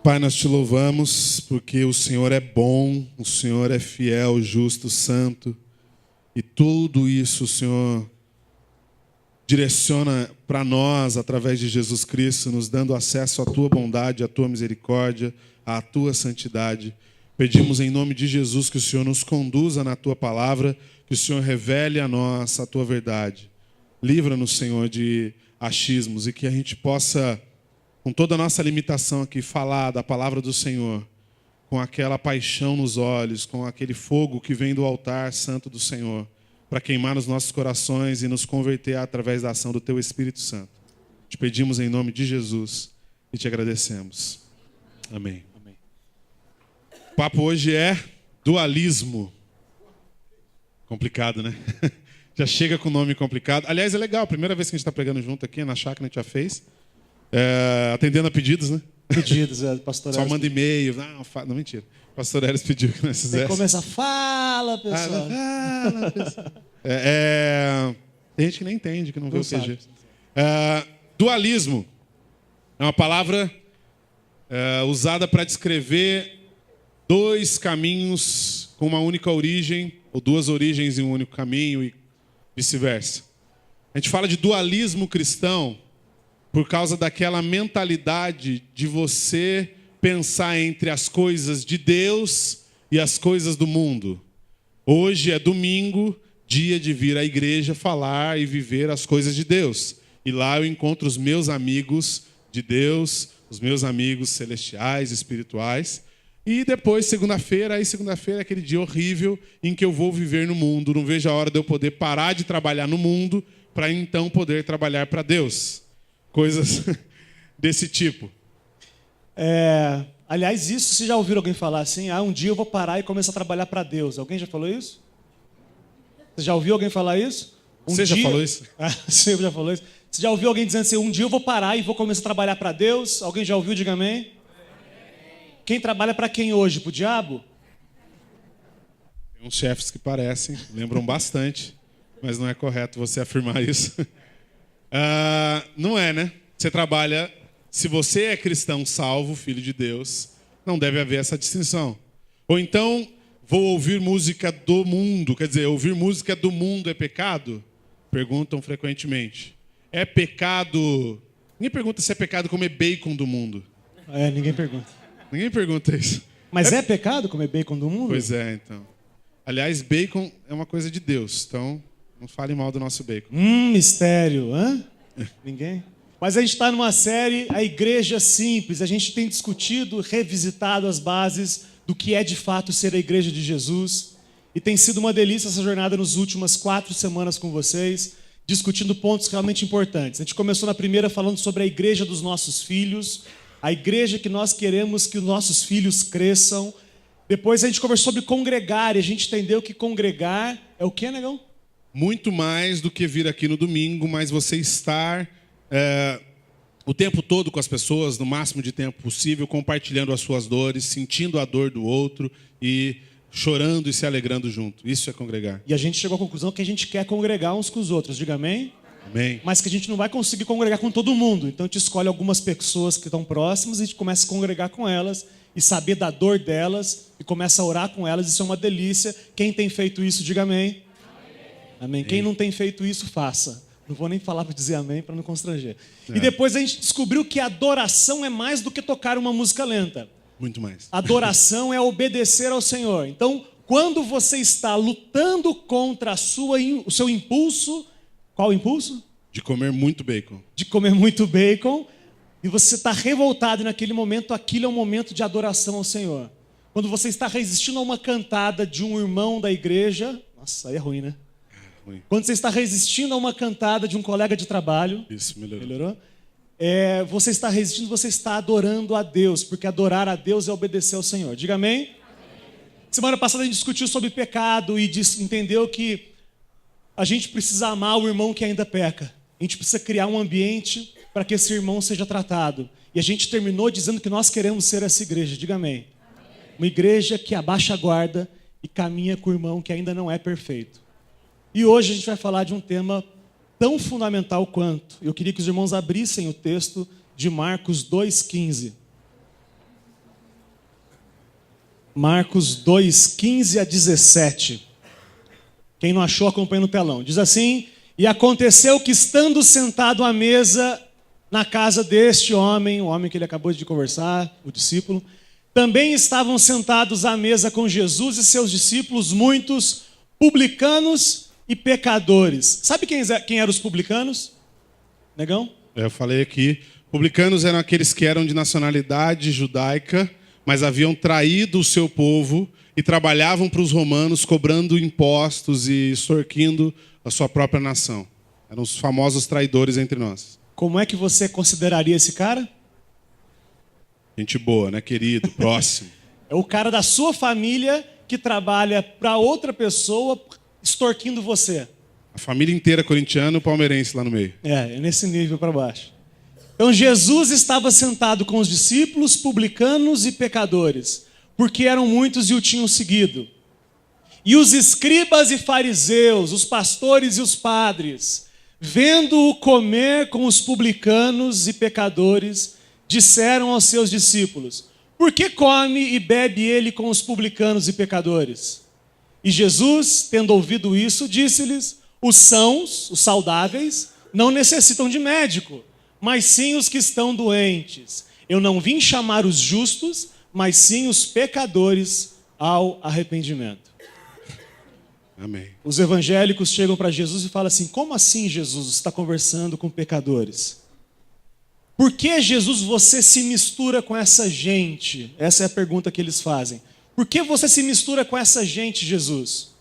Pai, nós te louvamos porque o Senhor é bom, o Senhor é fiel, justo, santo. E tudo isso o Senhor direciona para nós através de Jesus Cristo, nos dando acesso à tua bondade, à tua misericórdia, à tua santidade. Pedimos em nome de Jesus que o Senhor nos conduza na tua palavra, que o Senhor revele a nós a tua verdade. Livra-nos, Senhor, de achismos e que a gente possa, com toda a nossa limitação aqui, falar da palavra do Senhor, com aquela paixão nos olhos, com aquele fogo que vem do altar santo do Senhor, para queimar nos nossos corações e nos converter através da ação do Teu Espírito Santo. Te pedimos em nome de Jesus e te agradecemos. Amém. Amém. O papo hoje é dualismo. Complicado, né? Já chega com nome complicado. Aliás, é legal, a primeira vez que a gente está pregando junto aqui, na chácara a gente já fez. Atendendo a pedidos, né? Pedidos, pastor Eres. Só manda e-mail. Não, mentira. Pastor Eres pediu que nós fizéssemos. Tem que começar, fala, pessoal. Fala, pessoal. Tem gente que nem entende, que não vê o QG. Dualismo é uma palavra usada para descrever dois caminhos com uma única origem, ou duas origens em um único caminho e vice-versa. A gente fala de dualismo cristão por causa daquela mentalidade de você pensar entre as coisas de Deus e as coisas do mundo. Hoje é domingo, dia de vir à igreja falar e viver as coisas de Deus. E lá eu encontro os meus amigos de Deus, os meus amigos celestiais, espirituais. E depois, segunda-feira é aquele dia horrível em que eu vou viver no mundo. Não vejo a hora de eu poder parar de trabalhar no mundo para então poder trabalhar para Deus. Coisas desse tipo. Aliás, isso, vocês já ouviram alguém falar assim? Um dia eu vou parar e começar a trabalhar para Deus. Alguém já falou isso? Você já ouviu alguém falar isso? Já falou isso? Você já falou isso? Você já ouviu alguém dizendo assim, um dia eu vou parar e vou começar a trabalhar para Deus? Alguém já ouviu? Diga amém. Quem trabalha para quem hoje? Para o diabo? Tem uns chefes que parecem, lembram bastante, mas não é correto você afirmar isso. Não é, né? Você trabalha, se você é cristão salvo, filho de Deus, não deve haver essa distinção. Ou então, vou ouvir música do mundo, quer dizer, ouvir música do mundo é pecado? Perguntam frequentemente. É pecado... Ninguém pergunta se é pecado comer bacon do mundo. Ninguém pergunta. Ninguém pergunta isso. Mas é pecado comer bacon do mundo? Pois é, então. Aliás, bacon é uma coisa de Deus, então não fale mal do nosso bacon. Mistério, hã? Ninguém? Mas a gente está numa série, a Igreja Simples. A gente tem discutido, revisitado as bases do que é de fato ser a Igreja de Jesus. E tem sido uma delícia essa jornada nas últimas 4 semanas com vocês, discutindo pontos realmente importantes. A gente começou na primeira falando sobre a Igreja dos nossos filhos, a igreja que nós queremos que os nossos filhos cresçam. Depois a gente conversou sobre congregar, e a gente entendeu que congregar é o quê, negão? Muito mais do que vir aqui no domingo, mas você estar o tempo todo com as pessoas, no máximo de tempo possível, compartilhando as suas dores, sentindo a dor do outro e chorando e se alegrando junto. Isso é congregar. E a gente chegou à conclusão que a gente quer congregar uns com os outros. Diga amém? Amém. Mas que a gente não vai conseguir congregar com todo mundo. Então a gente escolhe algumas pessoas que estão próximas e a gente começa a congregar com elas e saber da dor delas e começa a orar com elas. Isso é uma delícia. Quem tem feito isso, diga amém. Amém. Quem não tem feito isso, faça. Não vou nem falar para dizer amém para não constranger. E depois a gente descobriu que adoração é mais do que tocar uma música lenta. Muito mais. Adoração é obedecer ao Senhor. Então, quando você está lutando contra o seu impulso... Qual o impulso? De comer muito bacon. De comer muito bacon. E você está revoltado e naquele momento, aquilo é um momento de adoração ao Senhor. Quando você está resistindo a uma cantada de um irmão da igreja... Nossa, aí é ruim, né? Ruim. Quando você está resistindo a uma cantada de um colega de trabalho... Isso, melhorou. Melhorou? Você está resistindo, você está adorando a Deus. Porque adorar a Deus é obedecer ao Senhor. Diga amém? Semana passada a gente discutiu sobre pecado e entendeu que a gente precisa amar o irmão que ainda peca. A gente precisa criar um ambiente para que esse irmão seja tratado. E a gente terminou dizendo que nós queremos ser essa igreja. Diga amém. Uma igreja que abaixa a guarda e caminha com o irmão que ainda não é perfeito. E hoje a gente vai falar de um tema tão fundamental quanto. Eu queria que os irmãos abrissem o texto de Marcos 2,15. Marcos 2, 15 a 17. Quem não achou, acompanha no telão. Diz assim: e aconteceu que, estando sentado à mesa na casa deste homem, o homem que ele acabou de conversar, o discípulo, também estavam sentados à mesa com Jesus e seus discípulos muitos publicanos e pecadores. Sabe quem eram os publicanos? Negão? Eu falei aqui, publicanos eram aqueles que eram de nacionalidade judaica, mas haviam traído o seu povo e trabalhavam para os romanos, cobrando impostos e extorquindo a sua própria nação. Eram os famosos traidores entre nós. Como é que você consideraria esse cara? Gente boa, né, querido? Próximo. É o cara da sua família que trabalha para outra pessoa extorquindo você. A família inteira corintiana e o palmeirense lá no meio. É nesse nível para baixo. Então Jesus estava sentado com os discípulos, publicanos e pecadores, porque eram muitos e o tinham seguido. E os escribas e fariseus, os pastores e os padres, vendo-o comer com os publicanos e pecadores, disseram aos seus discípulos: por que come e bebe ele com os publicanos e pecadores? E Jesus, tendo ouvido isso, disse-lhes: os sãos, os saudáveis, não necessitam de médico, mas sim os que estão doentes. Eu não vim chamar os justos, mas sim os pecadores ao arrependimento. Amém. Os evangélicos chegam para Jesus e falam assim: como assim, Jesus, você está conversando com pecadores? Por que, Jesus, você se mistura com essa gente? Essa é a pergunta que eles fazem. Por que você se mistura com essa gente, Jesus?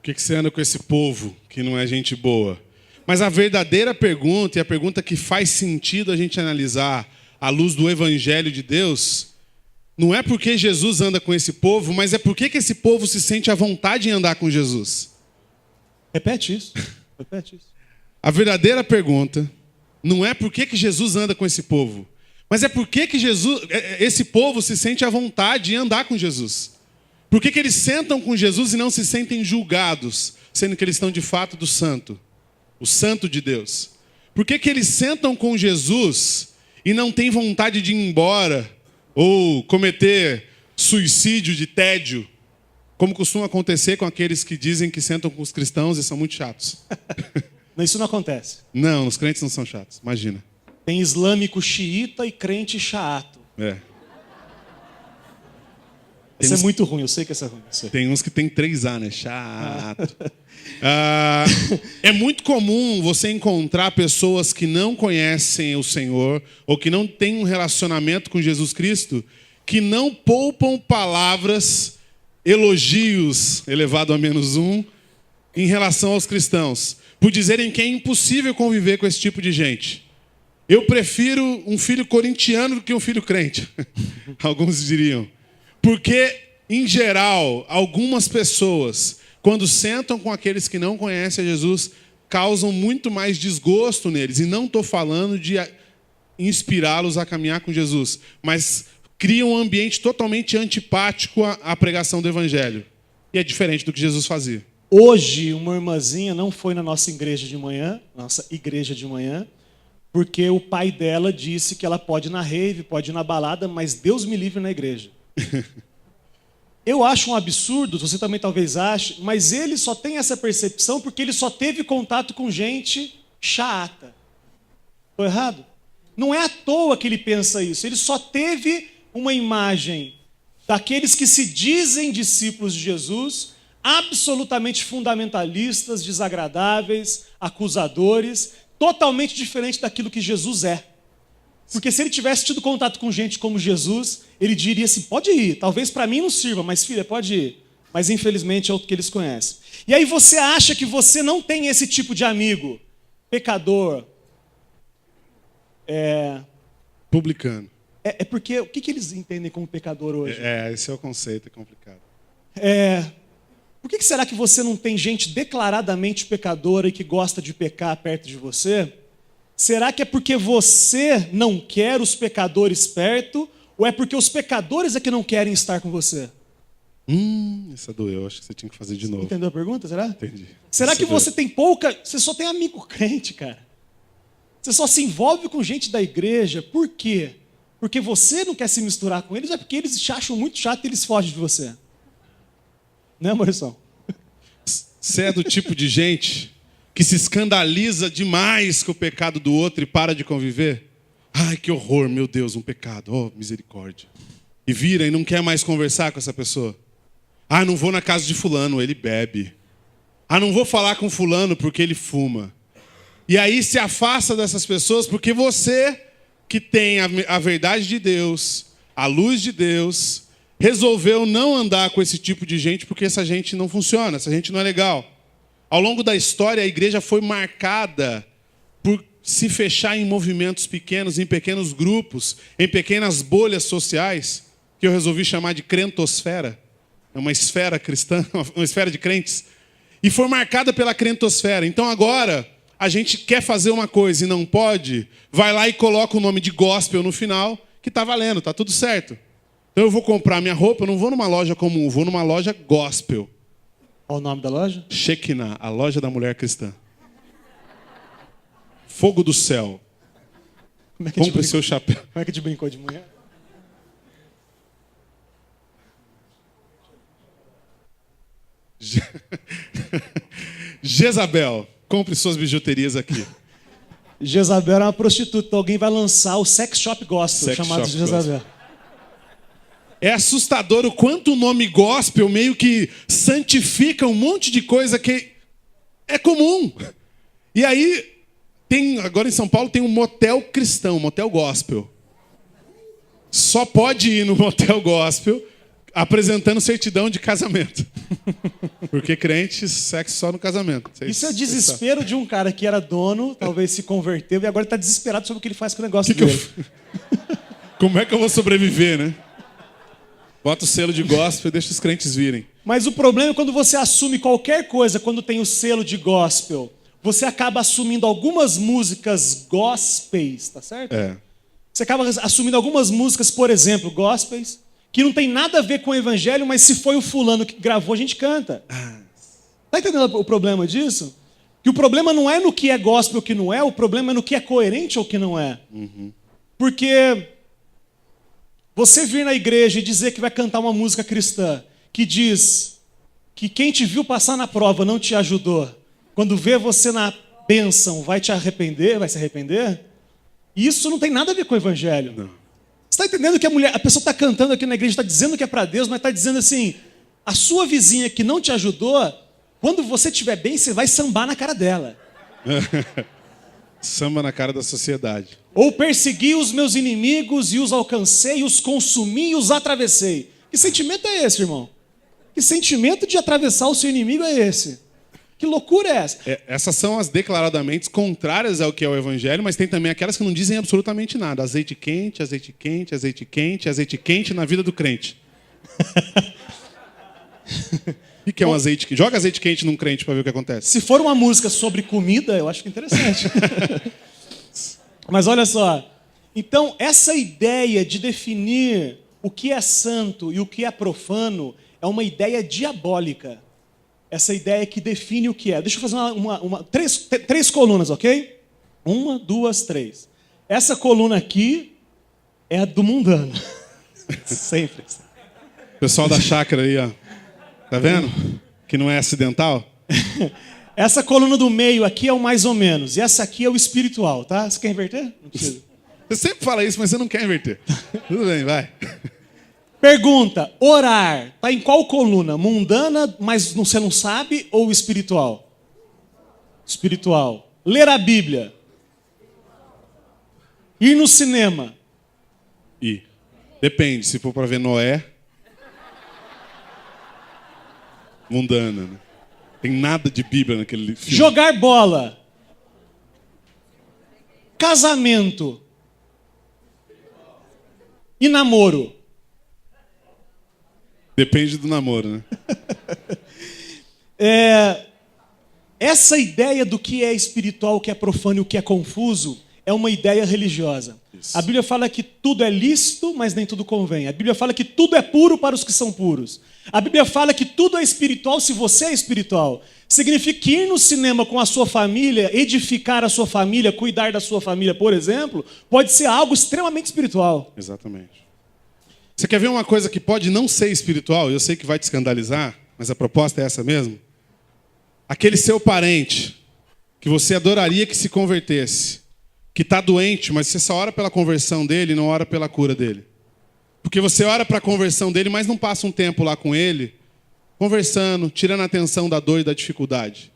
Por que você anda com esse povo que não é gente boa? Mas a verdadeira pergunta, e a pergunta que faz sentido a gente analisar à luz do Evangelho de Deus, não é porque Jesus anda com esse povo, mas é porque que esse povo se sente à vontade em andar com Jesus. Repete isso. Repete isso. A verdadeira pergunta não é por que Jesus anda com esse povo, mas é por que esse povo se sente à vontade em andar com Jesus. Por que eles sentam com Jesus e não se sentem julgados, sendo que eles estão de fato do santo, o santo de Deus? Por que eles sentam com Jesus e não têm vontade de ir embora ou cometer suicídio de tédio, como costuma acontecer com aqueles que dizem que sentam com os cristãos e são muito chatos? Isso não acontece. Não, os crentes não são chatos, imagina. Tem islâmico xiita e crente chato. É. Isso é muito ruim, eu sei que essa é ruim. Tem uns que tem 3A, né? Chato. É muito comum você encontrar pessoas que não conhecem o Senhor ou que não têm um relacionamento com Jesus Cristo, que não poupam palavras, elogios elevado a -1 em relação aos cristãos, por dizerem que é impossível conviver com esse tipo de gente. Eu prefiro um filho corintiano do que um filho crente, alguns diriam. Porque, em geral, algumas pessoas, quando sentam com aqueles que não conhecem a Jesus, causam muito mais desgosto neles. E não estou falando de inspirá-los a caminhar com Jesus, mas criam um ambiente totalmente antipático à pregação do Evangelho. E é diferente do que Jesus fazia. Hoje, uma irmãzinha não foi na nossa igreja de manhã, porque o pai dela disse que ela pode ir na rave, pode ir na balada, mas Deus me livre na igreja. Eu acho um absurdo, você também talvez ache, mas ele só tem essa percepção porque ele só teve contato com gente chata. Estou errado? Não é à toa que ele pensa isso. Ele só teve uma imagem daqueles que se dizem discípulos de Jesus, absolutamente fundamentalistas, desagradáveis, acusadores, totalmente diferente daquilo que Jesus é. Porque se ele tivesse tido contato com gente como Jesus, ele diria assim: pode ir, talvez para mim não sirva, mas filha, pode ir. Mas infelizmente é o que eles conhecem. E aí você acha que você não tem esse tipo de amigo, pecador, Publicano. É porque, o que eles entendem como pecador hoje? Esse é o conceito, é complicado. Por que será que você não tem gente declaradamente pecadora e que gosta de pecar perto de você? Será que é porque você não quer os pecadores perto, ou é porque os pecadores é que não querem estar com você? Essa doeu, acho que você tinha que fazer de novo. Entendeu a pergunta, será? Entendi. Será que você tem você só tem amigo crente, cara? Você só se envolve com gente da igreja, por quê? porque você não quer se misturar com eles, é porque eles te acham muito chato e eles fogem de você. Né, Maurício? Você é do tipo de gente que se escandaliza demais com o pecado do outro e para de conviver? Ai, que horror, meu Deus, um pecado. Oh, misericórdia. E vira e não quer mais conversar com essa pessoa. Ah, não vou na casa de fulano, ele bebe. Ah, não vou falar com fulano porque ele fuma. E aí se afasta dessas pessoas porque você, que tem a verdade de Deus, a luz de Deus, resolveu não andar com esse tipo de gente porque essa gente não funciona, essa gente não é legal. Ao longo da história, a igreja foi marcada por se fechar em movimentos pequenos, em pequenos grupos, em pequenas bolhas sociais, que eu resolvi chamar de crentosfera. É uma esfera cristã, uma esfera de crentes. E foi marcada pela crentosfera. Então agora, a gente quer fazer uma coisa e não pode, vai lá e coloca o nome de gospel no final, que está valendo, está tudo certo. Então eu vou comprar minha roupa, eu não vou numa loja comum, vou numa loja gospel. Qual o nome da loja? Shekinah, a loja da mulher cristã. Fogo do céu. Compre seu chapéu. Como é que a gente brincou de mulher? Jezabel, compre suas bijuterias aqui. Jezabel era uma prostituta, então alguém vai lançar o sex shop gospel, Sex chamado shop de Jezabel. É assustador o quanto o nome gospel meio que santifica um monte de coisa que é comum. E aí, agora em São Paulo tem um motel cristão, um motel gospel. Só pode ir no motel gospel apresentando certidão de casamento. Porque crente, sexo só no casamento. Isso é o desespero de um cara que era dono, talvez se converteu, e agora está desesperado sobre o que ele faz com o negócio dele. Como é que eu vou sobreviver, né? Bota o selo de gospel e deixa os crentes virem. Mas o problema é quando você assume qualquer coisa, quando tem o selo de gospel, você acaba assumindo algumas músicas gospels, tá certo? É. Você acaba assumindo algumas músicas, por exemplo, gospels, que não tem nada a ver com o evangelho, mas se foi o fulano que gravou, a gente canta. Tá entendendo o problema disso? Que o problema não é no que é gospel ou que não é, o problema é no que é coerente ou que não é. Uhum. Porque você vir na igreja e dizer que vai cantar uma música cristã que diz que quem te viu passar na prova não te ajudou, quando vê você na bênção vai te arrepender, vai se arrepender, isso não tem nada a ver com o evangelho. Não. Você está entendendo que a pessoa está cantando aqui na igreja, está dizendo que é para Deus, mas está dizendo assim, a sua vizinha que não te ajudou, quando você estiver bem, você vai sambar na cara dela. Samba na cara da sociedade. Ou persegui os meus inimigos e os alcancei, os consumi e os atravessei. Que sentimento é esse, irmão? Que sentimento de atravessar o seu inimigo é esse? Que loucura é essa? Essas são as declaradamente contrárias ao que é o evangelho, mas tem também aquelas que não dizem absolutamente nada. Azeite quente, azeite quente, azeite quente, azeite quente na vida do crente. O que é um azeite quente? Joga azeite quente num crente para ver o que acontece. Se for uma música sobre comida, eu acho que é interessante. Mas olha só. Então, essa ideia de definir o que é santo e o que é profano é uma ideia diabólica. Essa ideia que define o que é. Deixa eu fazer três colunas, ok? 1, 2, 3. Essa coluna aqui é a do mundano. Sempre. Pessoal da chácara aí, ó. Tá vendo? Que não é acidental. Essa coluna do meio aqui é o mais ou menos. E essa aqui é o espiritual, tá? Você quer inverter? Não precisa. Você sempre fala isso, mas você não quer inverter. Tudo bem, vai. Pergunta, orar, tá em qual coluna? Mundana, mas você não sabe, ou espiritual? Espiritual. Ler a Bíblia. Ir no cinema. Depende, se for para ver Noé, mundana, né? Tem nada de Bíblia naquele filme. Jogar bola. Casamento. E namoro. Depende do namoro, né? Essa ideia do que é espiritual, o que é profano e o que é confuso é uma ideia religiosa. Isso. A Bíblia fala que tudo é lícito, mas nem tudo convém. A Bíblia fala que tudo é puro para os que são puros. A Bíblia fala que tudo é espiritual se você é espiritual. Significa que ir no cinema com a sua família, edificar a sua família, cuidar da sua família, por exemplo, pode ser algo extremamente espiritual. Exatamente. Você quer ver uma coisa que pode não ser espiritual? Eu sei que vai te escandalizar, mas a proposta é essa mesmo. Aquele seu parente que você adoraria que se convertesse, que está doente, mas você só ora pela conversão dele e não ora pela cura dele. Porque você ora para a conversão dele, mas não passa um tempo lá com ele, conversando, tirando a atenção da dor e da dificuldade.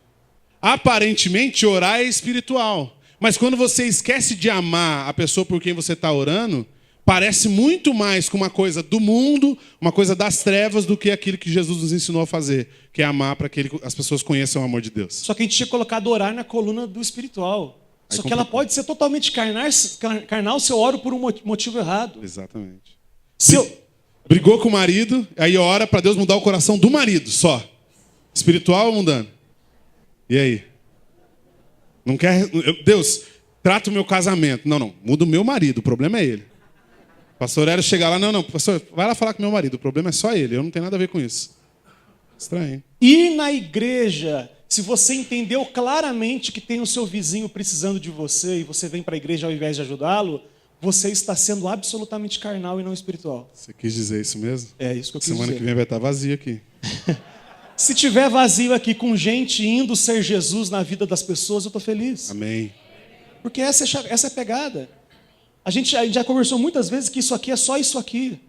Aparentemente, orar é espiritual. Mas quando você esquece de amar a pessoa por quem você está orando, parece muito mais com uma coisa do mundo, uma coisa das trevas, do que aquilo que Jesus nos ensinou a fazer, que é amar para que as pessoas conheçam o amor de Deus. Só que a gente tinha colocado orar na coluna do espiritual. Só que ela pode ser totalmente carnal se eu oro por um motivo errado. Exatamente. Se eu... Brigou com o marido, aí ora para Deus mudar o coração do marido, só. Espiritual ou mundano? E aí? Não quer... Deus, trata o meu casamento. Não, muda o meu marido, o problema é ele. O pastor Hélio chega lá, não, pastor, vai lá falar com meu marido, o problema é só ele, eu não tenho nada a ver com isso. Estranho. Ir na igreja, se você entendeu claramente que tem o seu vizinho precisando de você e você vem para a igreja ao invés de ajudá-lo, você está sendo absolutamente carnal e não espiritual. Você quis dizer isso mesmo? É isso que eu quis Semana dizer. que vem vai estar vazio aqui. Se tiver vazio aqui com gente indo ser Jesus na vida das pessoas, eu estou feliz. Amém. Porque essa é a pegada. A gente já conversou muitas vezes que isso aqui é só isso aqui.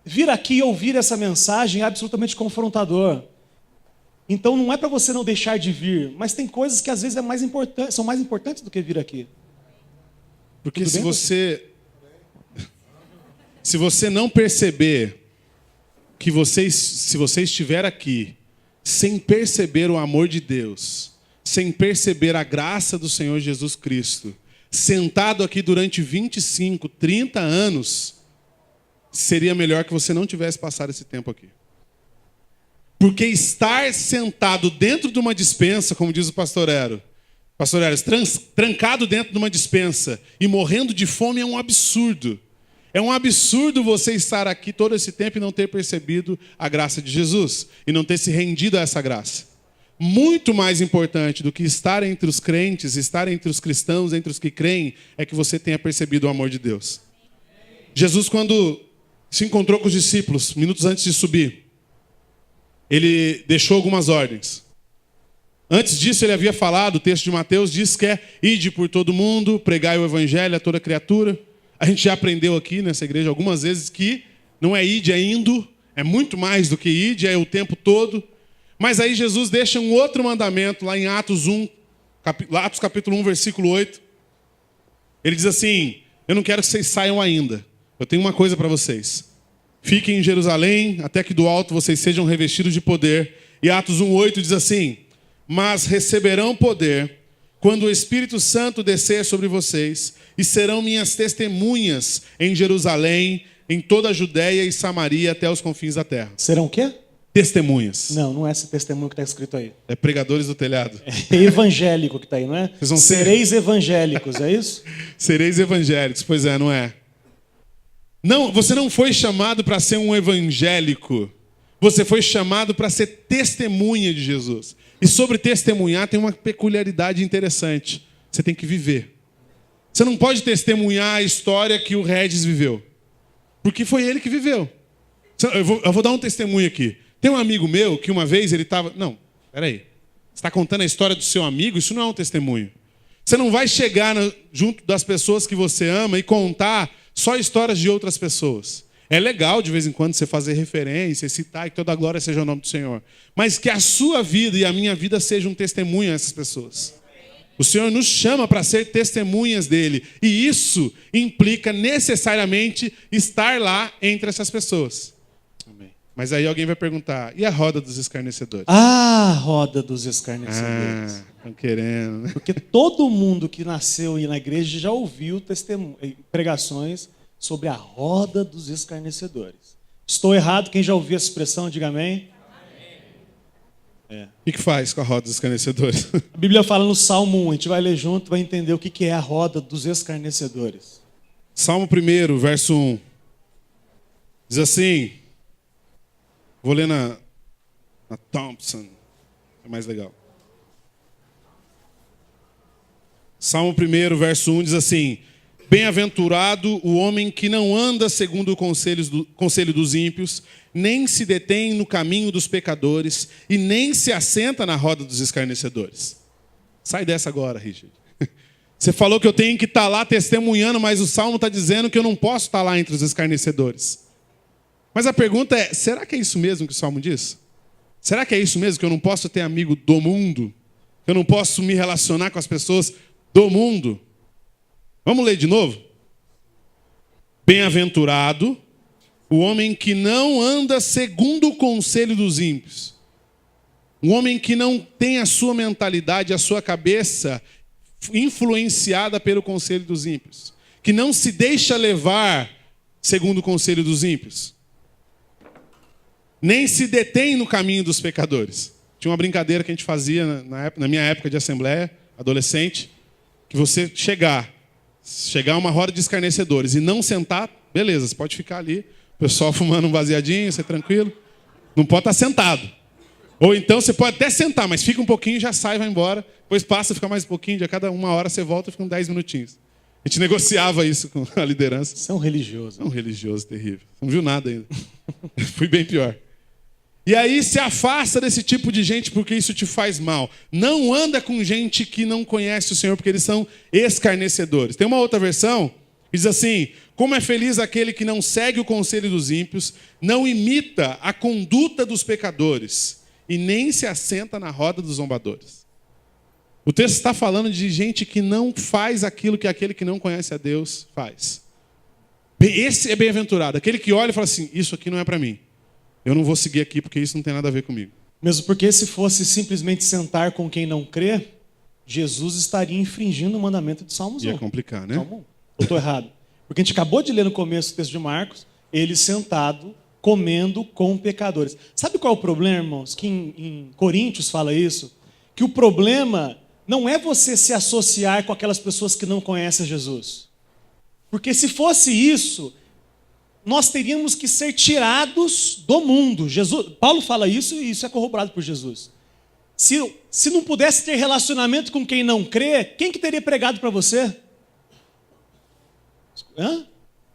Vir aqui e ouvir essa mensagem é absolutamente confrontador. Então não é para você não deixar de vir, mas tem coisas que às vezes são mais importantes do que vir aqui. Porque se você não perceber que se você estiver aqui sem perceber o amor de Deus, sem perceber a graça do Senhor Jesus Cristo, sentado aqui durante 25, 30 anos, seria melhor que você não tivesse passado esse tempo aqui. Porque estar sentado dentro de uma despensa, como diz o pastor Hélio, trancado dentro de uma despensa e morrendo de fome é um absurdo. É um absurdo você estar aqui todo esse tempo e não ter percebido a graça de Jesus e não ter se rendido a essa graça. Muito mais importante do que estar entre os crentes, estar entre os cristãos, entre os que creem, é que você tenha percebido o amor de Deus. Jesus, quando se encontrou com os discípulos, minutos antes de subir, ele deixou algumas ordens. Antes disso, ele havia falado, o texto de Mateus diz que é ide por todo mundo, pregai o evangelho a toda criatura. A gente já aprendeu aqui nessa igreja algumas vezes que não é ide, é indo, é muito mais do que ide, é o tempo todo. Mas aí Jesus deixa um outro mandamento lá em Atos capítulo 1, versículo 8. Ele diz assim, eu não quero que vocês saiam ainda. Eu tenho uma coisa para vocês. Fiquem em Jerusalém, até que do alto vocês sejam revestidos de poder. E Atos 1:8 diz assim, mas receberão poder quando o Espírito Santo descer sobre vocês e serão minhas testemunhas em Jerusalém, em toda a Judéia e Samaria até os confins da terra. Serão o quê? Testemunhas. Não é esse testemunho que está escrito aí. É pregadores do telhado. É evangélico que está aí, não é? Vocês vão ser... Sereis evangélicos, é isso? Sereis evangélicos, pois é, não é? Não, você não foi chamado para ser um evangélico. Você foi chamado para ser testemunha de Jesus. E sobre testemunhar tem uma peculiaridade interessante. Você tem que viver. Você não pode testemunhar a história que o Regis viveu. Porque foi ele que viveu. Eu vou dar um testemunho aqui. Tem um amigo meu que uma vez ele estava... Não, peraí. Você está contando a história do seu amigo? Isso não é um testemunho. Você não vai chegar junto das pessoas que você ama e contar só histórias de outras pessoas. É legal, de vez em quando, você fazer referência, citar que toda a glória seja o nome do Senhor. Mas que a sua vida e a minha vida sejam um testemunho a essas pessoas. O Senhor nos chama para ser testemunhas dele. E isso implica necessariamente estar lá entre essas pessoas. Amém. Mas aí alguém vai perguntar, e a roda dos escarnecedores? Ah, roda dos escarnecedores. Estão querendo, né? Porque todo mundo que nasceu na igreja já ouviu pregações sobre a roda dos escarnecedores. Estou errado? Quem já ouviu essa expressão, diga amém. O que faz com a roda dos escarnecedores? A Bíblia fala no Salmo 1, a gente vai ler junto, vai entender o que é a roda dos escarnecedores. Salmo 1, verso 1. Diz assim, vou ler na Thompson. É mais legal. Salmo 1, verso 1 diz assim: bem-aventurado o homem que não anda segundo o conselho dos ímpios, nem se detém no caminho dos pecadores, e nem se assenta na roda dos escarnecedores. Sai dessa agora, Richard. Você falou que eu tenho que estar lá testemunhando, mas o Salmo está dizendo que eu não posso estar lá entre os escarnecedores. Mas a pergunta é, será que é isso mesmo que o Salmo diz? Será que é isso mesmo, que eu não posso ter amigo do mundo? Que eu não posso me relacionar com as pessoas do mundo? Vamos ler de novo? Bem-aventurado o homem que não anda segundo o conselho dos ímpios. Um homem que não tem a sua mentalidade, a sua cabeça influenciada pelo conselho dos ímpios. Que não se deixa levar segundo o conselho dos ímpios. Nem se detém no caminho dos pecadores. Tinha uma brincadeira que a gente fazia na minha época de assembleia, adolescente, que você chegar a uma roda de escarnecedores e não sentar, beleza, você pode ficar ali, o pessoal fumando um baseadinho, você tranquilo. Não pode estar sentado. Ou então você pode até sentar, mas fica um pouquinho, já sai, vai embora. Depois passa, fica mais um pouquinho, de a cada 1 hora você volta e fica uns 10 minutinhos. A gente negociava isso com a liderança. Você é um religioso. É um religioso terrível. Não viu nada ainda. Fui bem pior. E aí se afasta desse tipo de gente porque isso te faz mal. Não anda com gente que não conhece o Senhor porque eles são escarnecedores. Tem uma outra versão que diz assim: como é feliz aquele que não segue o conselho dos ímpios, não imita a conduta dos pecadores e nem se assenta na roda dos zombadores. O texto está falando de gente que não faz aquilo que aquele que não conhece a Deus faz. Esse é bem-aventurado, aquele que olha e fala assim: isso aqui não é para mim. Eu não vou seguir aqui porque isso não tem nada a ver comigo. Mesmo porque se fosse simplesmente sentar com quem não crê, Jesus estaria infringindo o mandamento de Salmos 1. Ia complicar, né? Salmo 1. Eu estou errado. Porque a gente acabou de ler no começo do texto de Marcos, ele sentado, comendo com pecadores. Sabe qual é o problema, irmãos? Que em Coríntios fala isso? Que o problema não é você se associar com aquelas pessoas que não conhecem Jesus. Porque se fosse isso, nós teríamos que ser tirados do mundo. Paulo fala isso e isso é corroborado por Jesus. Se não pudesse ter relacionamento com quem não crê, quem que teria pregado para você?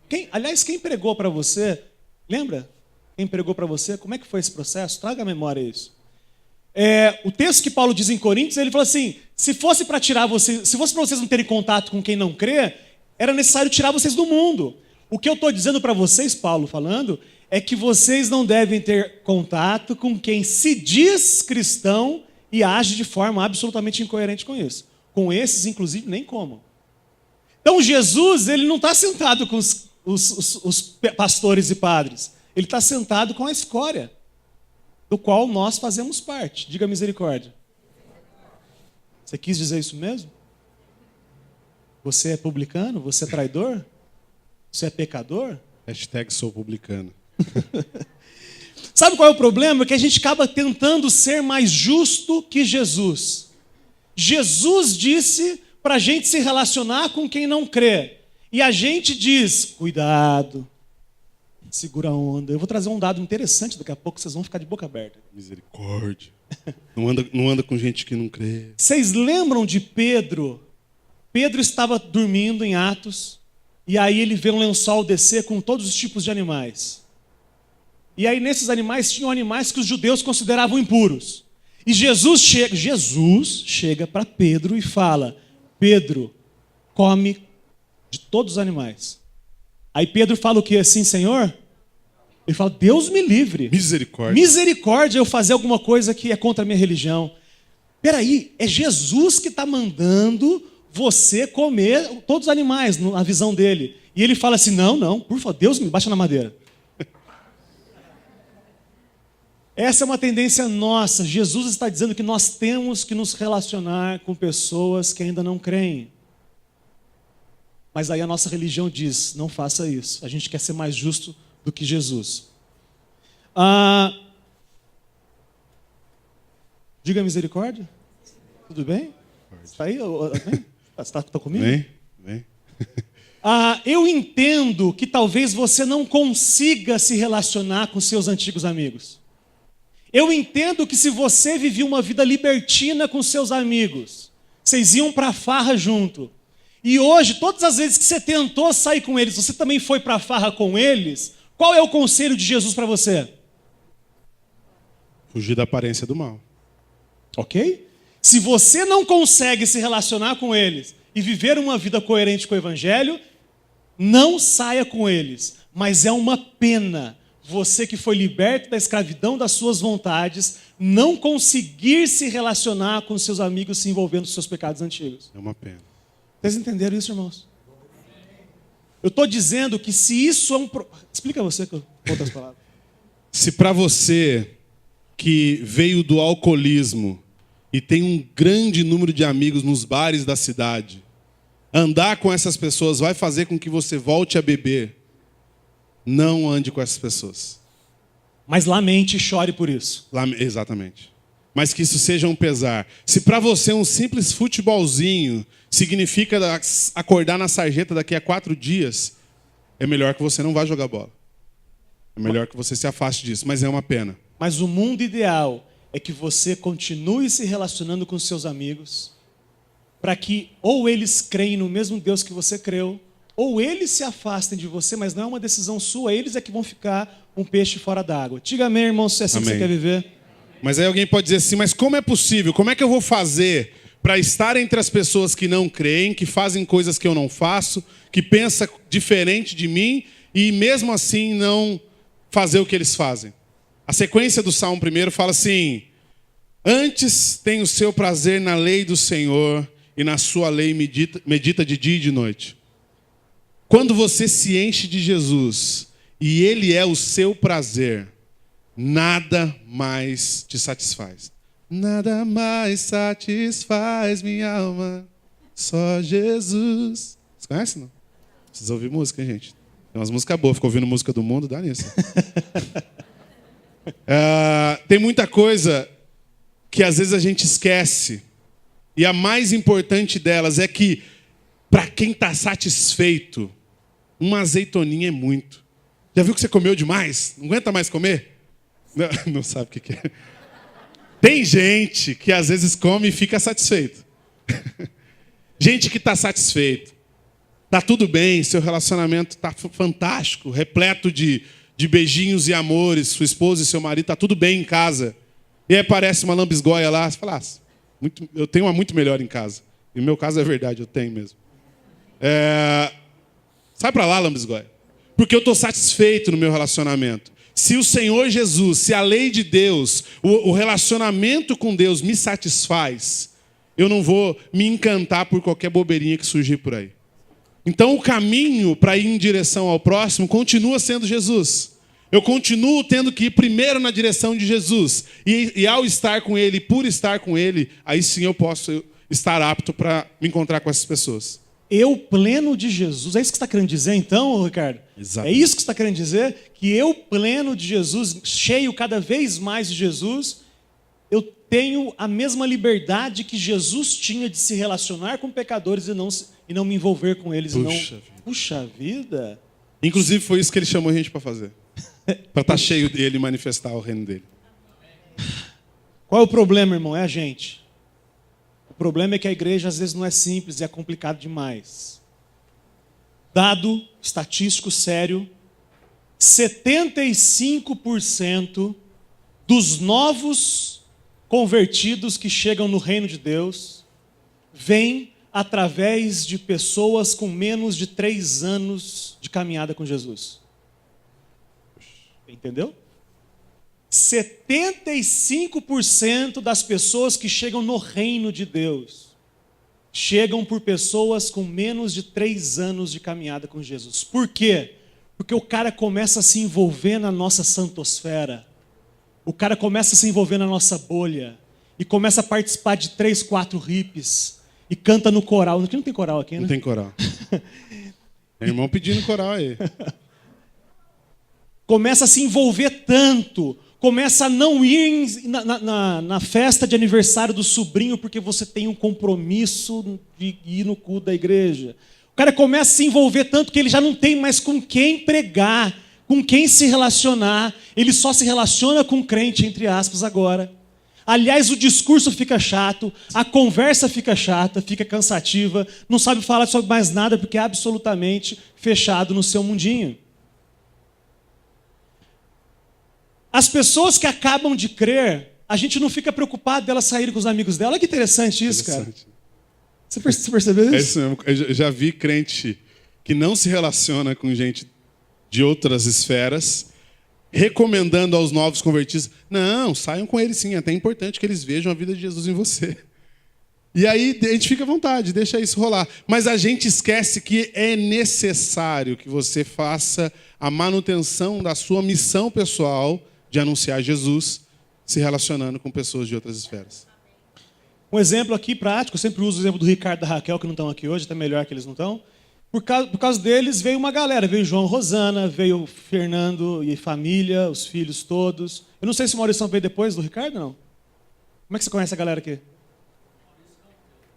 Quem pregou para você? Lembra? Quem pregou para você? Como é que foi esse processo? Traga à memória isso. O texto que Paulo diz em Coríntios, ele fala assim: se fosse para tirar vocês, se fosse para vocês não terem contato com quem não crê, era necessário tirar vocês do mundo. O que eu estou dizendo para vocês, Paulo falando, é que vocês não devem ter contato com quem se diz cristão e age de forma absolutamente incoerente com isso. Com esses, inclusive, nem como. Então, Jesus, ele não está sentado com os pastores e padres. Ele está sentado com a escória, do qual nós fazemos parte. Diga misericórdia. Você quis dizer isso mesmo? Você é publicano? Você é traidor? Você é pecador? Hashtag sou publicano. Sabe qual é o problema? Que a gente acaba tentando ser mais justo que Jesus. Jesus disse para a gente se relacionar com quem não crê. E a gente diz: cuidado, segura a onda. Eu vou trazer um dado interessante daqui a pouco, vocês vão ficar de boca aberta. Misericórdia. Não anda com gente que não crê. Vocês lembram de Pedro? Pedro estava dormindo em Atos. E aí ele vê um lençol descer com todos os tipos de animais. E aí nesses animais tinham animais que os judeus consideravam impuros. E Jesus chega para Pedro e fala: Pedro, come de todos os animais. Aí Pedro fala o que assim: Senhor? Ele fala: Deus me livre. Misericórdia. Misericórdia eu fazer alguma coisa que é contra a minha religião. Peraí, é Jesus que está mandando você comer todos os animais, na visão dele. E ele fala assim: não, por favor, Deus me baixa na madeira. Essa é uma tendência nossa. Jesus está dizendo que nós temos que nos relacionar com pessoas que ainda não creem. Mas aí a nossa religião diz: não faça isso. A gente quer ser mais justo do que Jesus. Diga misericórdia. Tudo bem? Está aí? Está comigo? Vem. Eu entendo que talvez você não consiga se relacionar com seus antigos amigos. Eu entendo que se você vivia uma vida libertina com seus amigos, vocês iam para a farra junto, e hoje, todas as vezes que você tentou sair com eles, você também foi para a farra com eles, qual é o conselho de Jesus para você? Fugir da aparência do mal. Ok? Se você não consegue se relacionar com eles e viver uma vida coerente com o Evangelho, não saia com eles. Mas é uma pena você que foi liberto da escravidão das suas vontades não conseguir se relacionar com seus amigos se envolvendo nos seus pecados antigos. É uma pena. Vocês entenderam isso, irmãos? Eu estou dizendo que se isso é um... Explica você com outras palavras. Se para você que veio do alcoolismo e tem um grande número de amigos nos bares da cidade, andar com essas pessoas vai fazer com que você volte a beber, não ande com essas pessoas. Mas lamente e chore por isso. Exatamente. Mas que isso seja um pesar. Se para você um simples futebolzinho significa acordar na sarjeta daqui a 4 dias, é melhor que você não vá jogar bola. É melhor que você se afaste disso, mas é uma pena. Mas o mundo ideal é que você continue se relacionando com seus amigos, para que ou eles creem no mesmo Deus que você creu, ou eles se afastem de você, mas não é uma decisão sua, eles é que vão ficar um peixe fora d'água. Diga amém, irmão, se é assim que você quer viver. Mas aí alguém pode dizer assim, mas como é possível? Como é que eu vou fazer para estar entre as pessoas que não creem, que fazem coisas que eu não faço, que pensam diferente de mim, e mesmo assim não fazer o que eles fazem? A sequência do Salmo 1 fala assim: antes tem o seu prazer na lei do Senhor, e na sua lei medita de dia e de noite. Quando você se enche de Jesus, e Ele é o seu prazer, nada mais te satisfaz. Nada mais satisfaz minha alma, só Jesus. Você conhece, não? Precisa ouvir música, hein, gente? Tem umas músicas boas, ficou ouvindo música do mundo, dá nisso. Tem muita coisa que às vezes a gente esquece. E a mais importante delas é que, para quem está satisfeito, uma azeitoninha é muito. Já viu que você comeu demais? Não aguenta mais comer? Não sabe o que é. Tem gente que às vezes come e fica satisfeito. Gente que está satisfeito. Está tudo bem, seu relacionamento está fantástico, repleto de beijinhos e amores, sua esposa e seu marido, está tudo bem em casa. E aí aparece uma lambisgoia lá, você fala, eu tenho uma muito melhor em casa. E no meu caso é verdade, eu tenho mesmo. Sai para lá, lambisgoia. Porque eu estou satisfeito no meu relacionamento. Se o Senhor Jesus, se a lei de Deus, o relacionamento com Deus me satisfaz, eu não vou me encantar por qualquer bobeirinha que surgir por aí. Então o caminho para ir em direção ao próximo continua sendo Jesus. Eu continuo tendo que ir primeiro na direção de Jesus. E ao estar com Ele, por estar com Ele, aí sim eu posso estar apto para me encontrar com essas pessoas. Eu pleno de Jesus. É isso que você está querendo dizer então, Ricardo? Exato. É isso que você está querendo dizer? Que eu pleno de Jesus, cheio cada vez mais de Jesus, eu tenho a mesma liberdade que Jesus tinha de se relacionar com pecadores e não me envolver com eles. Puxa vida. Inclusive foi isso que Ele chamou a gente para fazer. Para estar cheio dele e manifestar o reino dele. Qual é o problema, irmão? É a gente. O problema é que a igreja às vezes não é simples e é complicado demais. Dado estatístico sério, 75% dos novos convertidos que chegam no reino de Deus vêm através de pessoas com menos de 3 anos de caminhada com Jesus. Entendeu? 75% das pessoas que chegam no reino de Deus chegam por pessoas com menos de 3 anos de caminhada com Jesus. Por quê? Porque o cara começa a se envolver na nossa santosfera. O cara começa a se envolver na nossa bolha. E começa a participar de 3, 4 hippies. E canta no coral. Aqui não tem coral aqui, né? Não tem coral. Tem irmão pedindo coral aí. Começa a se envolver tanto, começa a não ir na festa de aniversário do sobrinho porque você tem um compromisso de ir no culto da igreja. O cara começa a se envolver tanto que ele já não tem mais com quem pregar, com quem se relacionar. Ele só se relaciona com crente, entre aspas, agora. Aliás, o discurso fica chato, a conversa fica chata, fica cansativa, não sabe falar sobre mais nada porque é absolutamente fechado no seu mundinho. As pessoas que acabam de crer, a gente não fica preocupado delas saírem com os amigos dela. Olha que interessante isso, cara. Você percebeu isso? É isso mesmo. Eu já vi crente que não se relaciona com gente de outras esferas, recomendando aos novos convertidos, não, saiam com eles sim, até é importante que eles vejam a vida de Jesus em você. E aí a gente fica à vontade, deixa isso rolar. Mas a gente esquece que é necessário que você faça a manutenção da sua missão pessoal de anunciar Jesus, se relacionando com pessoas de outras esferas. Um exemplo aqui prático, eu sempre uso o exemplo do Ricardo e da Raquel, que não estão aqui hoje, até melhor que eles não estão. Por causa deles veio uma galera, veio João Rosana, veio Fernando e família, os filhos todos. Eu não sei se o Maurício veio depois do Ricardo, não. Como é que você conhece a galera aqui?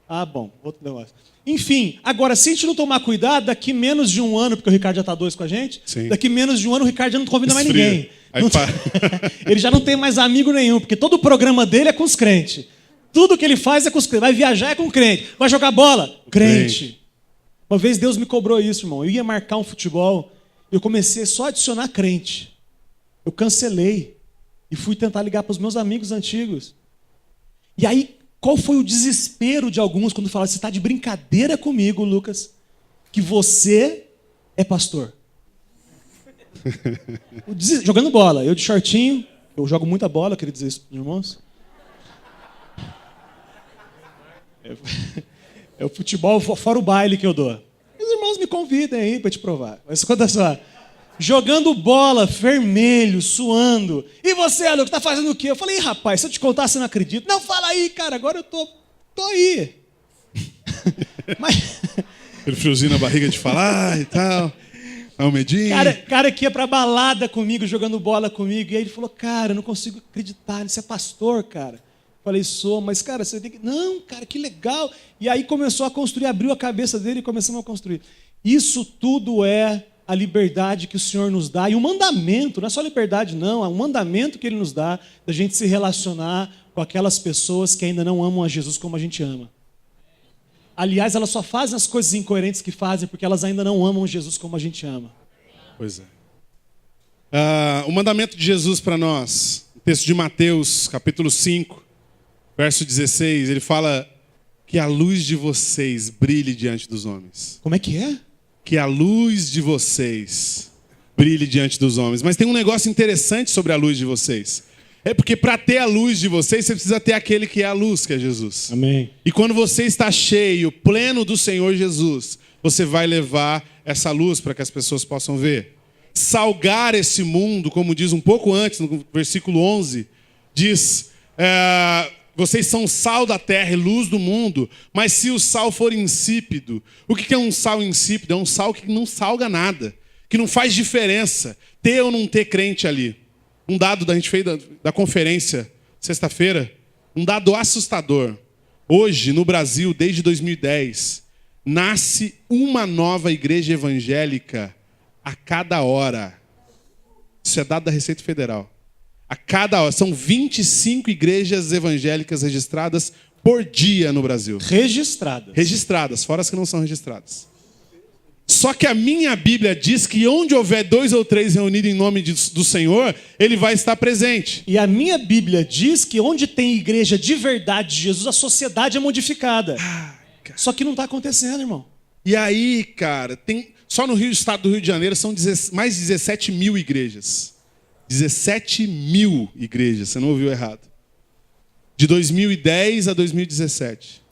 Ah, bom, outro negócio. Enfim, agora, se a gente não tomar cuidado, daqui menos de um ano, porque o Ricardo já está 2 com a gente, sim, daqui menos de um ano o Ricardo já não convida mais ninguém. Aí Ele já não tem mais amigo nenhum, porque todo o programa dele é com os crentes. Tudo que ele faz é com os crentes. Vai viajar é com crente. Vai jogar bola? Crente. Uma vez Deus me cobrou isso, irmão. Eu ia marcar um futebol, eu comecei só a adicionar crente. Eu cancelei e fui tentar ligar para os meus amigos antigos. E aí, qual foi o desespero de alguns quando falaram, você está de brincadeira comigo, Lucas, que você é pastor? Jogando bola, eu de shortinho, eu jogo muita bola, queria dizer isso para os irmãos. É o futebol fora o baile que eu dou. Os irmãos me convidem aí para te provar. Mas escuta só. Jogando bola, vermelho, suando. E você, Lucas, tá fazendo o quê? Eu falei, rapaz, se eu te contar, você não acredita. Não, fala aí, cara, agora eu tô aí. Mas... Aquele friozinho na barriga de falar e tal. O medinho. Cara que ia pra balada comigo, jogando bola comigo. E aí ele falou, cara, eu não consigo acreditar, você é pastor, cara. Falei, sou, mas, cara, você tem que... Não, cara, que legal. E aí começou a construir, abriu a cabeça dele e começamos a construir. Isso tudo é a liberdade que o Senhor nos dá. E o mandamento, não é só liberdade, não. É um mandamento que Ele nos dá da gente se relacionar com aquelas pessoas que ainda não amam a Jesus como a gente ama. Aliás, elas só fazem as coisas incoerentes que fazem porque elas ainda não amam Jesus como a gente ama. Pois é. O mandamento de Jesus para nós, o texto de Mateus, capítulo 5, verso 16, ele fala que a luz de vocês brilhe diante dos homens. Como é que é? Que a luz de vocês brilhe diante dos homens. Mas tem um negócio interessante sobre a luz de vocês. É porque para ter a luz de vocês, você precisa ter aquele que é a luz, que é Jesus. Amém. E quando você está cheio, pleno do Senhor Jesus, você vai levar essa luz para que as pessoas possam ver. Salgar esse mundo, como diz um pouco antes, no versículo 11, diz... Vocês são sal da terra e luz do mundo, mas se o sal for insípido, o que é um sal insípido? É um sal que não salga nada, que não faz diferença ter ou não ter crente ali. Um dado a gente fez da conferência, sexta-feira, um dado assustador. Hoje, no Brasil, desde 2010, nasce uma nova igreja evangélica a cada hora. Isso é dado da Receita Federal. A cada hora. São 25 igrejas evangélicas registradas por dia no Brasil. Registradas. Registradas, fora as que não são registradas. Só que a minha Bíblia diz que onde houver 2 ou 3 reunidos em nome do Senhor, Ele vai estar presente. E a minha Bíblia diz que onde tem igreja de verdade de Jesus, a sociedade é modificada. Só que não está acontecendo, irmão. E aí, cara, só no estado do Rio de Janeiro são mais de 17 mil igrejas. 17 mil igrejas, você não ouviu errado. De 2010 a 2017.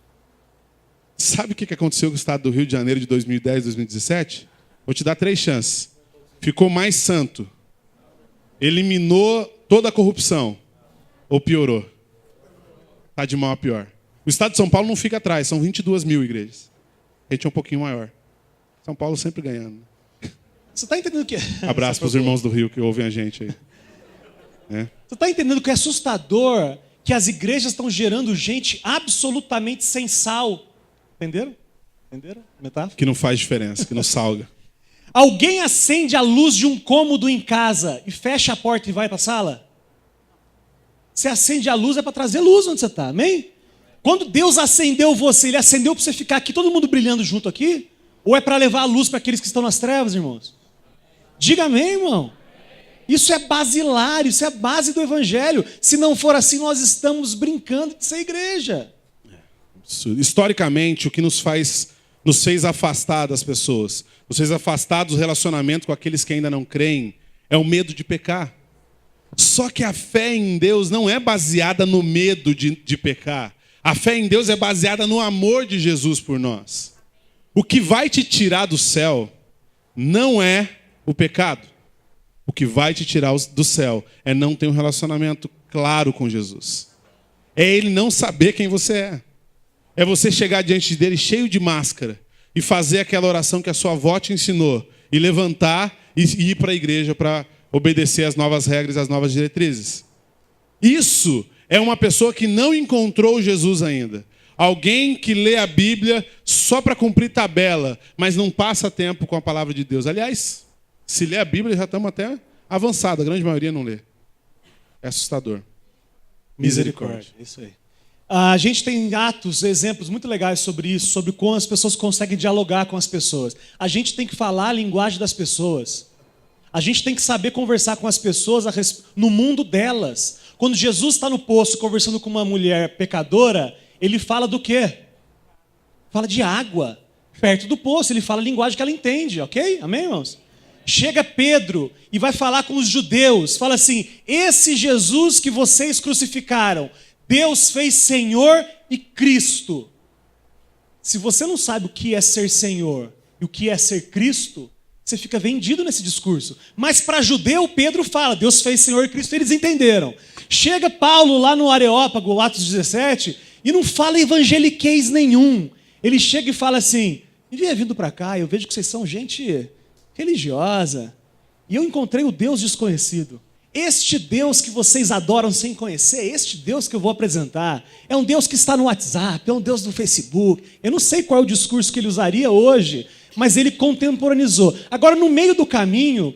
Sabe o que aconteceu com o estado do Rio de Janeiro de 2010 a 2017? Vou te dar 3 chances. Ficou mais santo. Eliminou toda a corrupção. Ou piorou? Está de mal a pior. O estado de São Paulo não fica atrás, são 22 mil igrejas. A gente é um pouquinho maior. São Paulo sempre ganhando. Você está entendendo o que é? Abraço para os irmãos do Rio que ouvem a gente aí. Você está entendendo que é assustador que as igrejas estão gerando gente absolutamente sem sal? Entenderam? Entenderam? Metáfora? Que não faz diferença, que não salga. Alguém acende a luz de um cômodo em casa e fecha a porta e vai para a sala? Você acende a luz é para trazer luz onde você está, amém? Quando Deus acendeu você, Ele acendeu para você ficar aqui, todo mundo brilhando junto aqui? Ou é para levar a luz para aqueles que estão nas trevas, irmãos? Diga amém, irmão. Isso é basilar, isso é a base do evangelho. Se não for assim, nós estamos brincando de ser igreja. Historicamente, o que nos fez afastar das pessoas, nos fez afastar dos relacionamentos com aqueles que ainda não creem, é o medo de pecar. Só que a fé em Deus não é baseada no medo de pecar. A fé em Deus é baseada no amor de Jesus por nós. O que vai te tirar do céu não é o pecado. O que vai te tirar do céu é não ter um relacionamento claro com Jesus. É Ele não saber quem você é. É você chegar diante dele cheio de máscara e fazer aquela oração que a sua avó te ensinou e levantar e ir para a igreja para obedecer às novas regras, às novas diretrizes. Isso é uma pessoa que não encontrou Jesus ainda. Alguém que lê a Bíblia só para cumprir tabela, mas não passa tempo com a palavra de Deus. Aliás, se lê a Bíblia, já estamos até avançados. A grande maioria não lê. É assustador. Misericórdia. Isso aí. A gente tem exemplos muito legais sobre isso, sobre como as pessoas conseguem dialogar com as pessoas. A gente tem que falar a linguagem das pessoas. A gente tem que saber conversar com as pessoas no mundo delas. Quando Jesus está no poço conversando com uma mulher pecadora, ele fala do quê? Fala de água. Perto do poço, ele fala a linguagem que ela entende, ok? Amém, irmãos? Chega Pedro e vai falar com os judeus. Fala assim, esse Jesus que vocês crucificaram, Deus fez Senhor e Cristo. Se você não sabe o que é ser Senhor e o que é ser Cristo, você fica vendido nesse discurso. Mas para judeu, Pedro fala, Deus fez Senhor e Cristo, eles entenderam. Chega Paulo lá no Areópago, Atos 17, e não fala evangeliquez nenhum. Ele chega e fala assim, envia vindo para cá, eu vejo que vocês são gente religiosa, e eu encontrei o Deus desconhecido. Este Deus que vocês adoram sem conhecer, este Deus que eu vou apresentar, é um Deus que está no WhatsApp, é um Deus do Facebook. Eu não sei qual é o discurso que ele usaria hoje, mas ele contemporaneizou. Agora, no meio do caminho,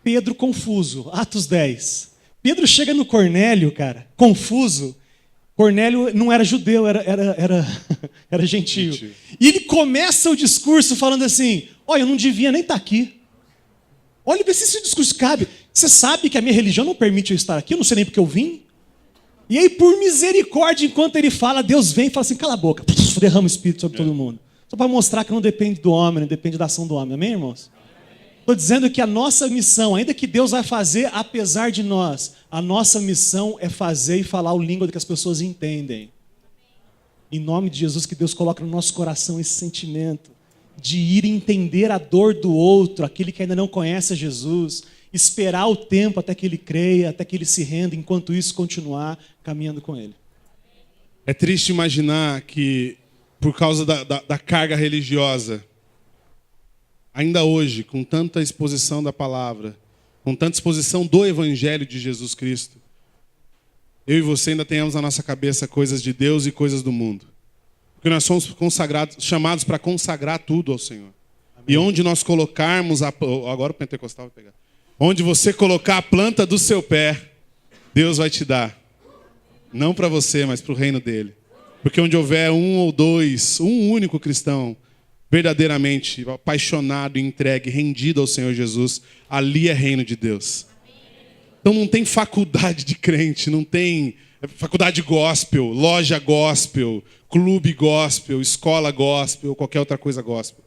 Pedro confuso, Atos 10. Pedro chega no Cornélio, cara, confuso. Cornélio não era judeu, era gentio. E ele começa o discurso falando assim, olha, eu não devia nem estar aqui. Olha, vê se esse discurso cabe. Você sabe que a minha religião não permite eu estar aqui, eu não sei nem porque eu vim. E aí, por misericórdia, enquanto ele fala, Deus vem e fala assim, cala a boca, derrama o Espírito sobre todo mundo. Só para mostrar que não depende do homem, não depende da ação do homem. Amém, irmãos? Estou dizendo que a nossa missão, ainda que Deus vai fazer apesar de nós, a nossa missão é fazer e falar a língua que as pessoas entendem. Em nome de Jesus, que Deus coloque no nosso coração esse sentimento de ir entender a dor do outro, aquele que ainda não conhece a Jesus, esperar o tempo até que ele creia, até que ele se renda, enquanto isso continuar caminhando com ele. É triste imaginar que, por causa da carga religiosa, ainda hoje, com tanta exposição da palavra, com tanta exposição do Evangelho de Jesus Cristo, eu e você ainda tenhamos na nossa cabeça coisas de Deus e coisas do mundo. Porque nós somos chamados para consagrar tudo ao Senhor. Amém. E onde nós colocarmos, agora o pentecostal vai pegar. Onde você colocar a planta do seu pé, Deus vai te dar. Não para você, mas para o reino dele. Porque onde houver um ou dois, um único cristão, verdadeiramente apaixonado, entregue, rendido ao Senhor Jesus, ali é reino de Deus. Então não tem faculdade de crente, não tem faculdade gospel, loja gospel, clube gospel, escola gospel, ou qualquer outra coisa gospel.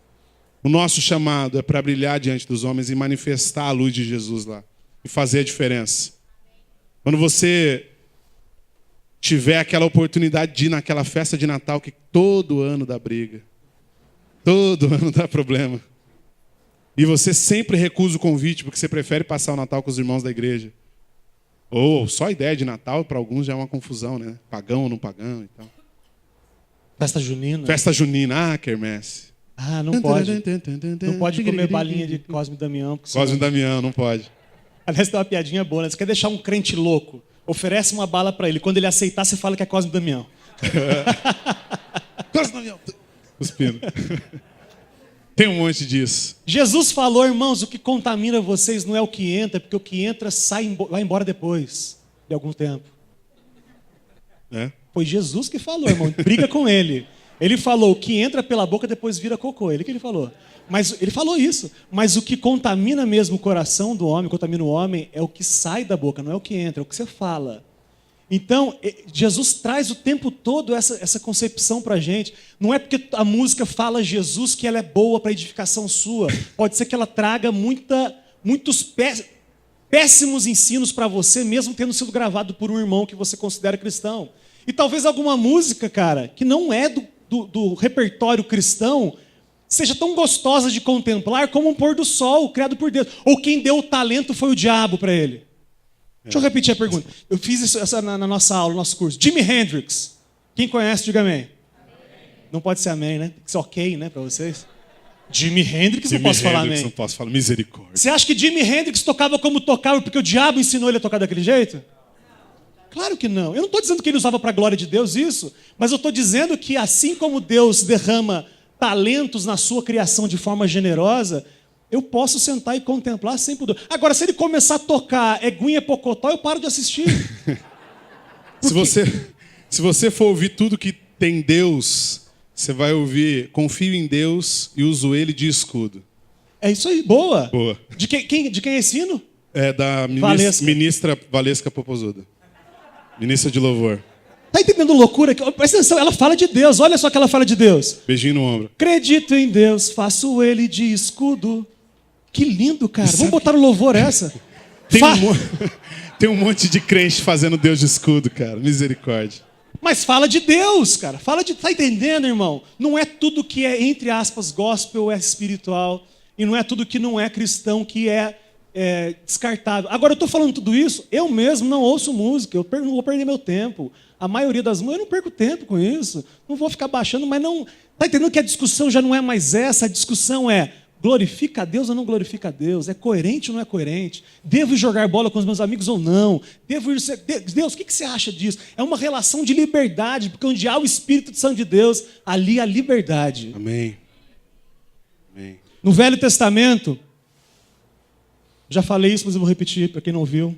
O nosso chamado é para brilhar diante dos homens e manifestar a luz de Jesus lá. E fazer a diferença. Quando você tiver aquela oportunidade de ir naquela festa de Natal que todo ano dá briga. Todo ano dá problema. E você sempre recusa o convite porque você prefere passar o Natal com os irmãos da igreja. Ou só a ideia de Natal para alguns já é uma confusão, né? Pagão ou não pagão e tal. Festa junina. Festa junina, quermesse. Não pode. Não pode comer balinha de Cosme e Damião. Cosme e Damião, não pode. Aliás, tem uma piadinha boa, né? Você quer deixar um crente louco, oferece uma bala para ele. Quando ele aceitar, você fala que é Cosme e Damião. Cosme e Damião. Cuspindo. Tem um monte disso. Jesus falou, irmãos, o que contamina vocês não é o que entra, porque o que entra vai embora depois de algum tempo. Foi Jesus que falou, irmão, briga com ele. Ele falou, o que entra pela boca depois vira cocô, ele que ele falou. Mas ele falou isso, mas o que contamina mesmo o coração do homem, contamina o homem, é o que sai da boca, não é o que entra, é o que você fala. Então, Jesus traz o tempo todo essa concepção para a gente. Não é porque a música fala Jesus que ela é boa para edificação sua. Pode ser que ela traga muitos péssimos ensinos para você, mesmo tendo sido gravado por um irmão que você considera cristão. E talvez alguma música, cara, que não é do repertório cristão, seja tão gostosa de contemplar como um pôr do sol criado por Deus. Ou quem deu o talento foi o diabo para ele. Deixa eu repetir a pergunta. Eu fiz isso na nossa aula, no nosso curso. Jimi Hendrix. Quem conhece, diga amém. Não pode ser amém, né? Tem que ser ok, né, para vocês. Jimi Hendrix, não posso falar amém. Não posso falar misericórdia. Você acha que Jimi Hendrix tocava como tocava porque o diabo ensinou ele a tocar daquele jeito? Claro que não. Eu não estou dizendo que ele usava para a glória de Deus isso, mas eu estou dizendo que assim como Deus derrama talentos na sua criação de forma generosa, eu posso sentar e contemplar sem pudor. Agora, se ele começar a tocar Eguinha Pocotó, eu paro de assistir. Se você for ouvir tudo que tem Deus, você vai ouvir confio em Deus e uso ele de escudo. É isso aí, boa. Boa. De quem é esse hino? É da ministra Valesca Popozuda. Ministra de louvor. Tá entendendo loucura? Presta atenção, ela fala de Deus. Olha só que ela fala de Deus. Beijinho no ombro. Acredito em Deus, faço ele de escudo. Que lindo, cara. Vamos botar no louvor essa. Tem um monte de crente fazendo Deus de escudo, cara. Misericórdia. Mas fala de Deus, cara. Tá entendendo, irmão? Não é tudo que é, entre aspas, gospel é espiritual. E não é tudo que não é cristão que é descartável. Agora, eu estou falando tudo isso, eu mesmo não ouço música. Eu não vou perder meu tempo. A maioria das músicas, eu não perco tempo com isso. Não vou ficar baixando, mas não... Tá entendendo que a discussão já não é mais essa? A discussão é... Glorifica a Deus ou não glorifica a Deus? É coerente ou não é coerente? Devo ir jogar bola com os meus amigos ou não? Deus, o que você acha disso? É uma relação de liberdade, porque onde há o Espírito Santo de Deus, ali há liberdade. Amém. Amém. No Velho Testamento, já falei isso, mas eu vou repetir para quem não viu.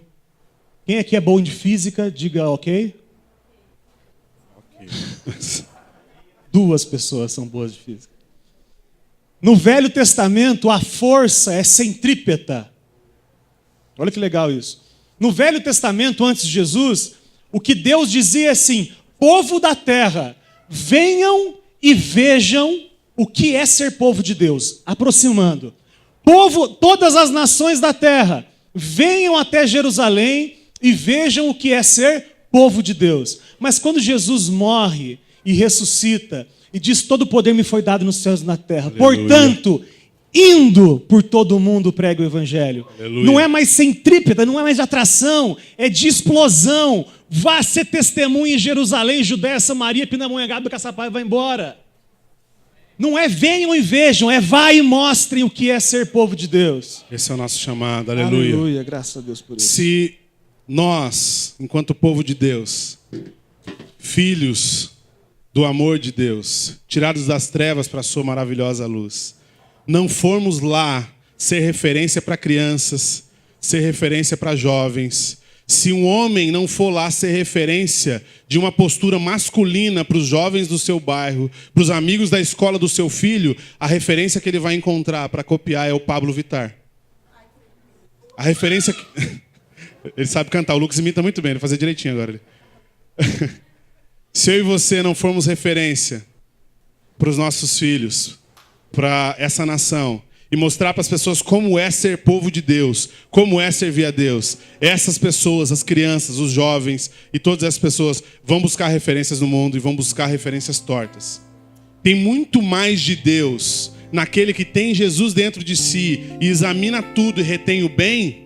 Quem aqui é bom de física, diga ok. Duas pessoas são boas de física. No Velho Testamento, a força é centrípeta. Olha que legal isso. No Velho Testamento, antes de Jesus, o que Deus dizia é assim: povo da terra, venham e vejam o que é ser povo de Deus. Aproximando. Povo, todas as nações da terra, venham até Jerusalém e vejam o que é ser povo de Deus. Mas quando Jesus morre e ressuscita, e diz, todo o poder me foi dado nos céus e na terra. Aleluia. Portanto, indo por todo o mundo prega o evangelho. Aleluia. Não é mais centrípeta, não é mais de atração, é de explosão. Vá ser testemunha em Jerusalém, Judéia, Samaria, Pindamonhangaba, Caçapava e vai embora. Não é venham e vejam, é vá e mostrem o que é ser povo de Deus. Esse é o nosso chamado, aleluia. Aleluia, graças a Deus por isso. Se nós, enquanto povo de Deus, filhos do amor de Deus, tirados das trevas para a sua maravilhosa luz, não formos lá ser referência para crianças, ser referência para jovens, se um homem não for lá ser referência de uma postura masculina para os jovens do seu bairro, para os amigos da escola do seu filho, a referência que ele vai encontrar para copiar é o Pablo Vittar. A referência... Ele sabe cantar, o Lucas imita muito bem, ele vai fazer direitinho agora. Se eu e você não formos referência para os nossos filhos, para essa nação, e mostrar para as pessoas como é ser povo de Deus, como é servir a Deus, essas pessoas, as crianças, os jovens e todas essas pessoas vão buscar referências no mundo e vão buscar referências tortas. Tem muito mais de Deus naquele que tem Jesus dentro de si e examina tudo e retém o bem,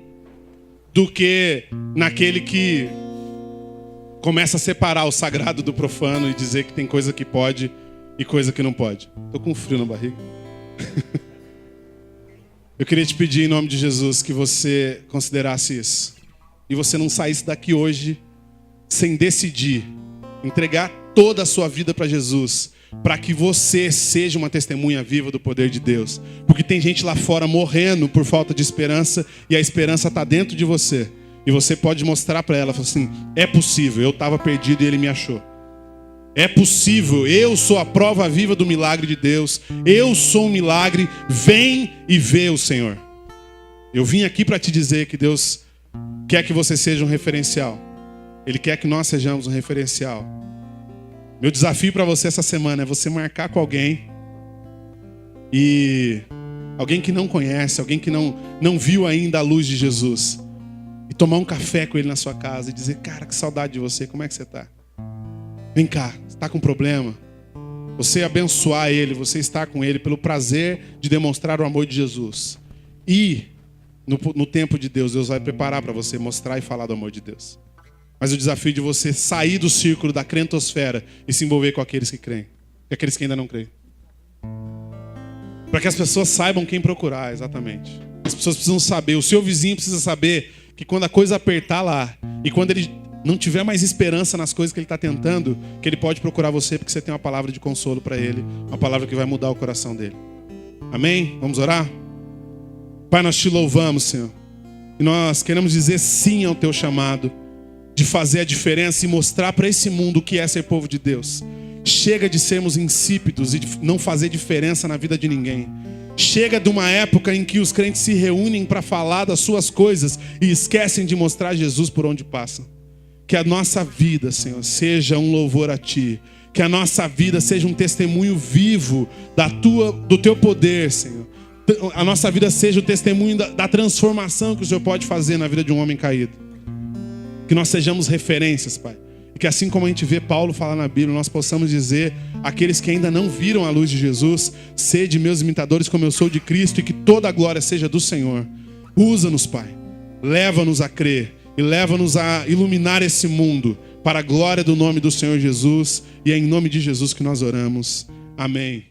do que naquele que começa a separar o sagrado do profano e dizer que tem coisa que pode e coisa que não pode. Estou com frio na barriga. Eu queria te pedir em nome de Jesus que você considerasse isso. E você não saísse daqui hoje sem decidir entregar toda a sua vida para Jesus. para que você seja uma testemunha viva do poder de Deus. Porque tem gente lá fora morrendo por falta de esperança e a esperança está dentro de você. E você pode mostrar para ela, assim, é possível, eu estava perdido e ele me achou. É possível, eu sou a prova viva do milagre de Deus. Eu sou um milagre, vem e vê o Senhor. Eu vim aqui para te dizer que Deus quer que você seja um referencial. Ele quer que nós sejamos um referencial. Meu desafio para você essa semana é você marcar com alguém. E alguém que não conhece, alguém que não viu ainda a luz de Jesus. E tomar um café com ele na sua casa e dizer, cara, que saudade de você, como é que você está? Vem cá, você está com problema? Você abençoar ele, você estar com ele pelo prazer de demonstrar o amor de Jesus. E no tempo de Deus, Deus vai preparar para você mostrar e falar do amor de Deus. Mas o desafio de você sair do círculo da crentosfera e se envolver com aqueles que creem. E aqueles que ainda não creem. Para que as pessoas saibam quem procurar, exatamente. As pessoas precisam saber, o seu vizinho precisa saber que quando a coisa apertar lá, e quando ele não tiver mais esperança nas coisas que ele está tentando, que ele pode procurar você, porque você tem uma palavra de consolo para ele, uma palavra que vai mudar o coração dele. Amém? Vamos orar? Pai, nós te louvamos, Senhor. E nós queremos dizer sim ao teu chamado de fazer a diferença e mostrar para esse mundo o que é ser povo de Deus. Chega de sermos insípidos e de não fazer diferença na vida de ninguém. Chega de uma época em que os crentes se reúnem para falar das suas coisas e esquecem de mostrar Jesus por onde passam. Que a nossa vida, Senhor, seja um louvor a Ti. Que a nossa vida seja um testemunho vivo do Teu poder, Senhor. A nossa vida seja o testemunho da transformação que o Senhor pode fazer na vida de um homem caído. Que nós sejamos referências, Pai. E que assim como a gente vê Paulo falar na Bíblia, nós possamos dizer àqueles que ainda não viram a luz de Jesus, sede meus imitadores como eu sou de Cristo, e que toda a glória seja do Senhor. Usa-nos, Pai. Leva-nos a crer e leva-nos a iluminar esse mundo para a glória do nome do Senhor Jesus. E é em nome de Jesus que nós oramos. Amém.